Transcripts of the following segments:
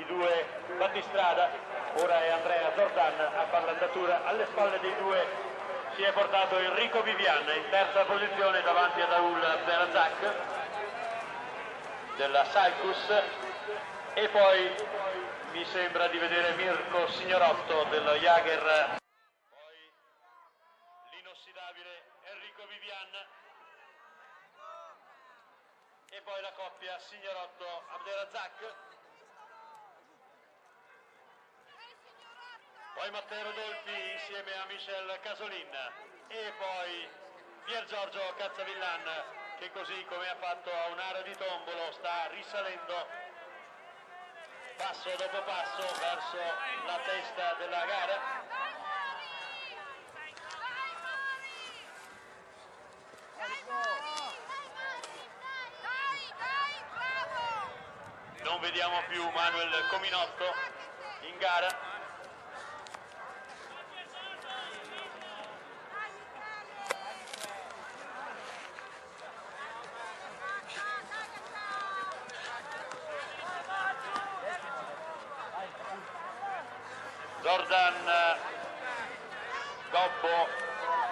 due battistrada, ora è Andrea Zordan a fare l'andatura. Alle spalle dei due si è portato Enrico Vivian in terza posizione davanti ad Aul Abdelrazak della Salcus, e poi mi sembra di vedere Mirko Signorotto dello Jager, poi l'inossidabile Enrico Vivian e poi la coppia Signorotto Abdelrazak, poi Matteo Rodolfi insieme a Michel Casolin e poi Pier Giorgio Cazzavillan, che così come ha fatto a un'area di tombolo sta risalendo passo dopo passo verso la testa della gara. Non vediamo più Manuel Cominotto in gara. Zordan, Gobbo,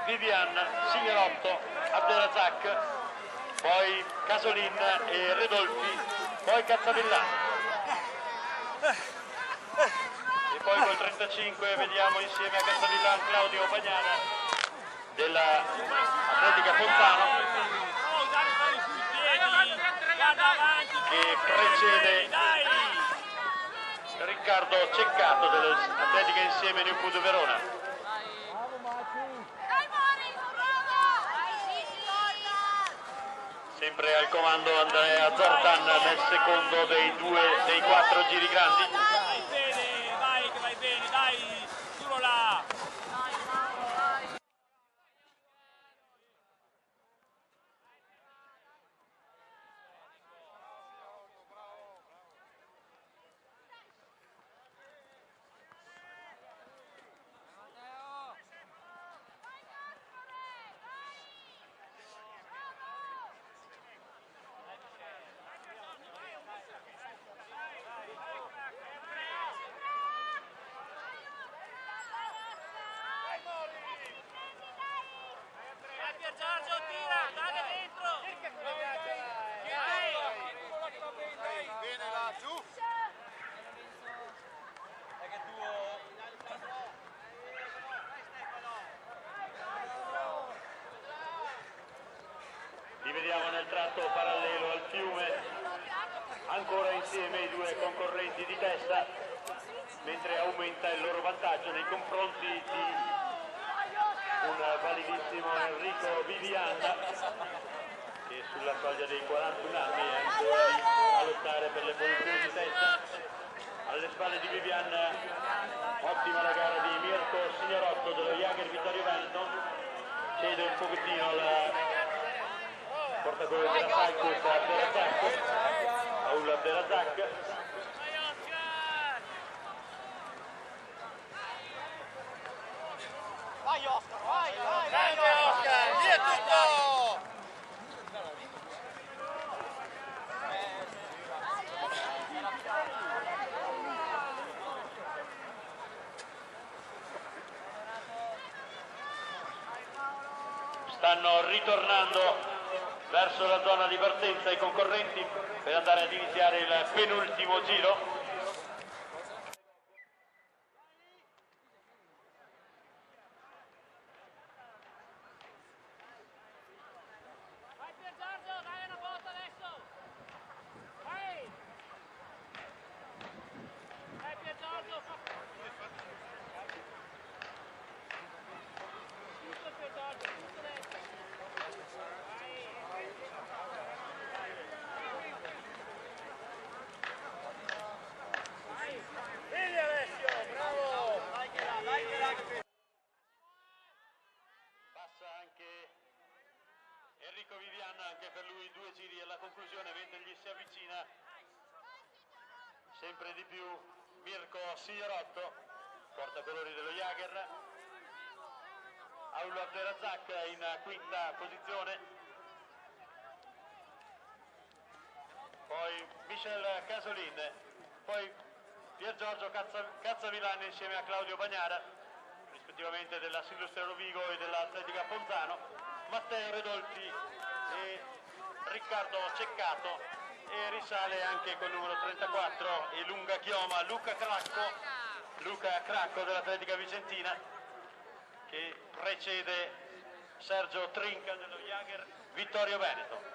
Vivian, Signorotto, Abdelrazak, poi Casolin e Redolfi, poi Cazzavillan. E poi col 35 vediamo insieme a Cazzavillan Claudio Bagnana della Atletica Fontano, che precede Riccardo Ceccato dell'Atletica Insieme New Food Verona. Sempre al comando Andrea Zordan nel secondo dei 4 giri grandi. Vai bene, che vai bene, dai, duro là. Giorgio, tira, dai dentro! Bene là, giù! È che tuo... Li vediamo nel tratto parallelo al fiume, ancora insieme i due concorrenti di testa, mentre aumenta il loro vantaggio nei confronti di un validissimo Enrico Vivian, che sulla soglia dei 41 anni è ancora lì a lottare per le posizioni di testa. Alle spalle di Vivian ottima la gara di Mirko Signorotto dello Jager Vittorio Veneto, cede un pochettino al portatore della Salcus Abdelrazak, Aul Abdelrazak. Vai Oscar, vai Oscar, via tutto! Stanno ritornando verso la zona di partenza i concorrenti per andare ad iniziare il penultimo giro. Enrico Vivian, anche per lui 2 giri alla conclusione, mentre gli si avvicina sempre di più Mirko Signorotto, portacolori dello Jager. Aul Abdelrazak in quinta posizione, poi Michel Casolin, poi Pier Giorgio Cazzavillan insieme a Claudio Bagnara, rispettivamente della Silvestre Rovigo e dell'Atletica Ponzano, Matteo Redolfi e Riccardo Ceccato, e risale anche col numero 34 e lunga chioma Luca Cracco dell'Atletica Vicentina, che precede Sergio Trinca dello Jager Vittorio Veneto.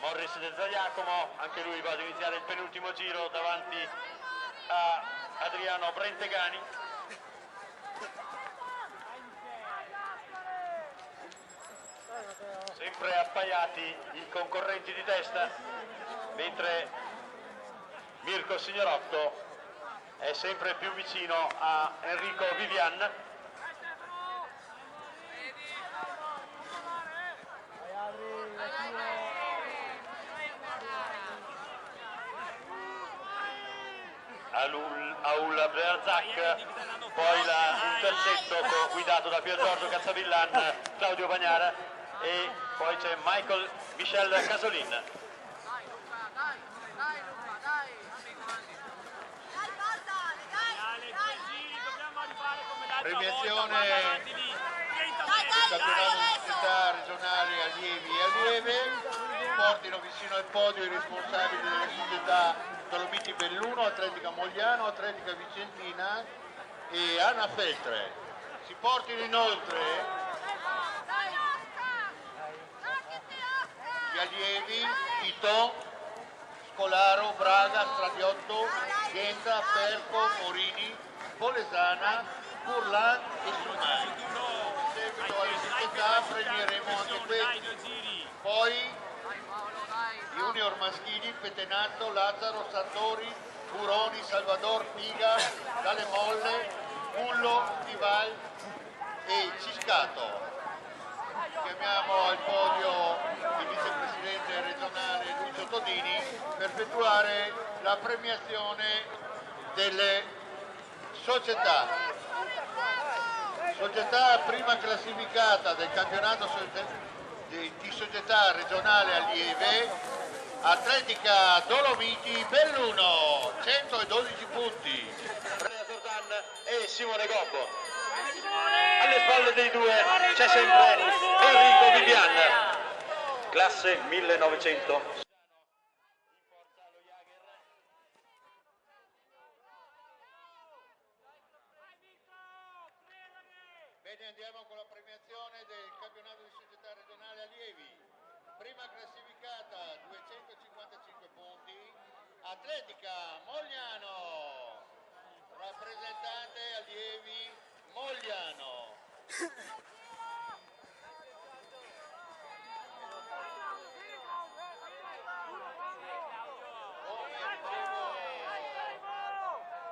Morris De Giacomo, anche lui va ad iniziare il penultimo giro davanti a Adriano Brentegani. Sempre appaiati i concorrenti di testa, mentre Mirko Signorotto è sempre più vicino a Enrico Vivian. Aul Berzak, poi il terzetto guidato da Pier Giorgio Cazzavillan, Claudio Bagnara, e poi c'è Michel Casolin. Premiazione del campionato di società regionali allievi e allieve. Portino vicino al podio i responsabili delle società Dolomiti Belluno, Atletica Mogliano, Atletica Vicentina e Anna Feltre. Si portino inoltre gli allievi Tito, Scolaro, Braga, Stradiotto, Ghenda, Perco, Morini, Polesana, Furlan e Sumani. In seguito alle società premieremo anche questi. Poi junior maschili Petenato, Lazzaro, Sartori, Buroni, Salvador, Piga, Dalle Molle, Cullo, Vival e Ciscato. Chiamiamo al podio il vicepresidente regionale Lucio Todini per effettuare la premiazione delle società. Società prima classificata del campionato di società regionale allieve, Atletica Dolomiti Belluno, 112 punti. Andrea Zordan e Simone Gobbo. Alle spalle dei due c'è sempre Enrico Vivian, classe 1900. Bene, andiamo con la premiazione del campionato di società regionale allievi. Prima classificata 255 punti, Atletica Mogliano, rappresentante allievi Mogliano.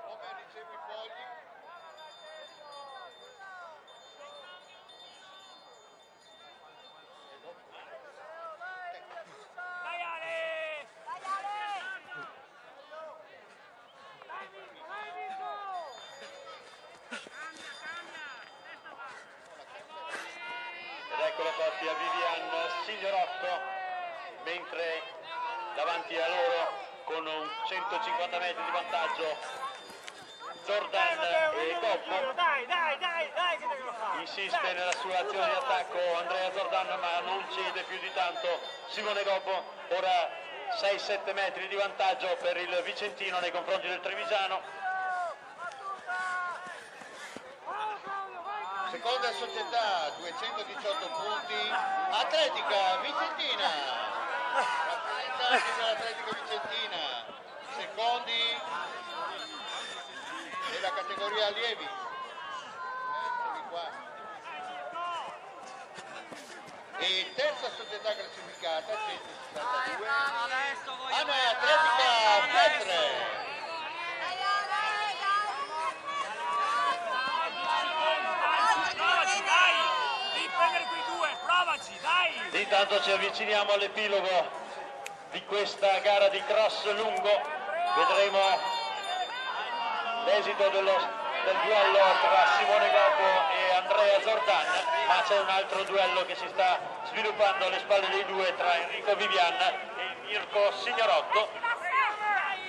Come ricevo i fogli? Ed ecco la coppia Vivian Signorotto, mentre davanti a loro con un 150 metri di vantaggio Zordan e Gobbo. Insiste nella sua azione di attacco Andrea Zordan, ma non cede più di tanto Simone Gobbo. Ora 6-7 metri di vantaggio per il vicentino nei confronti del trevigiano. Seconda società 218 punti, Atletica Vicentina, rappresentanti dell'Atletica Vicentina, secondi della categoria allievi. Qua. E terza società classificata 162, Anna Atletica Feltre. Intanto ci avviciniamo all'epilogo di questa gara di cross lungo, vedremo l'esito del duello tra Simone Gobbo e Andrea Zordan, ma c'è un altro duello che si sta sviluppando alle spalle dei due tra Enrico Vivian e Mirko Signorotto.